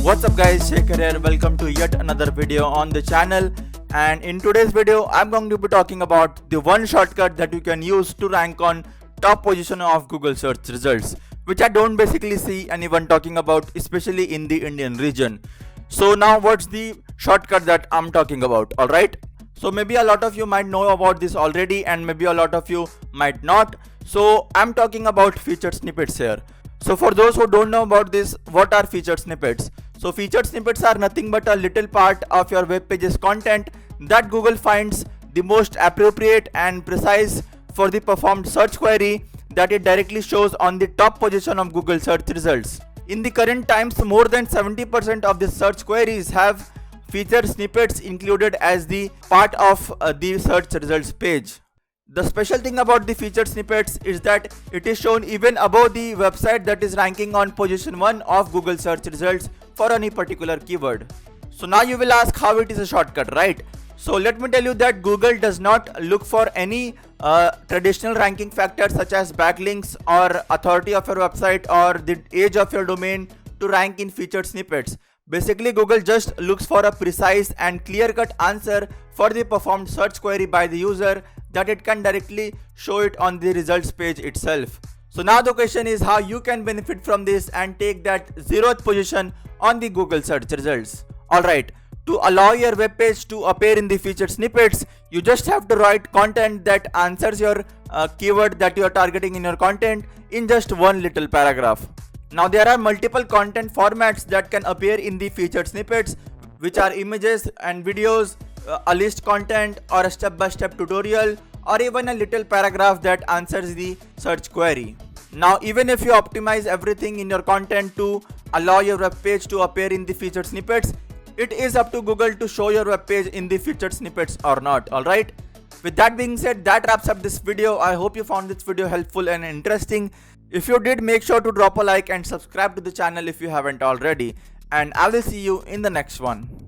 What's up guys, Shekhar here. Welcome to yet another video on the channel, and in today's video I'm going to be talking about the one shortcut that you can use to rank on top position of Google search results, which I don't basically see anyone talking about, especially in the Indian region. So now what's the shortcut that I'm talking about? Alright, so maybe a lot of you might know about this already and maybe a lot of you might not. So I'm talking about featured snippets here. So for those who don't know about this, what are featured snippets? So featured snippets are nothing but a little part of your web page's content that Google finds the most appropriate and precise for the performed search query that it directly shows on the top position of Google search results. In the current times, more than 70% of the search queries have featured snippets included as the part of the search results page. The special thing about the featured snippets is that it is shown even above the website that is ranking on position 1 of Google search results for any particular keyword. So now you will ask how it is a shortcut, right? So let me tell you that Google does not look for any traditional ranking factors such as backlinks or authority of your website or the age of your domain to rank in featured snippets. Basically, Google just looks for a precise and clear-cut answer for the performed search query by the user that it can directly show it on the results page itself. So now the question is how you can benefit from this and take that 0th position on the Google search results. Alright, to allow your web page to appear in the featured snippets, you just have to write content that answers your keyword that you are targeting in your content in just one little paragraph. Now there are multiple content formats that can appear in the featured snippets, which are images and videos, a list content, or a step-by-step tutorial, or even a little paragraph that answers the search query. Now even if you optimize everything in your content to allow your web page to appear in the featured snippets, it is up to Google to show your web page in the featured snippets or not. Alright, with that being said, that wraps up this video. I hope you found this video helpful and interesting. If you did, make sure to drop a like and subscribe to the channel if you haven't already, and I will see you in the next one.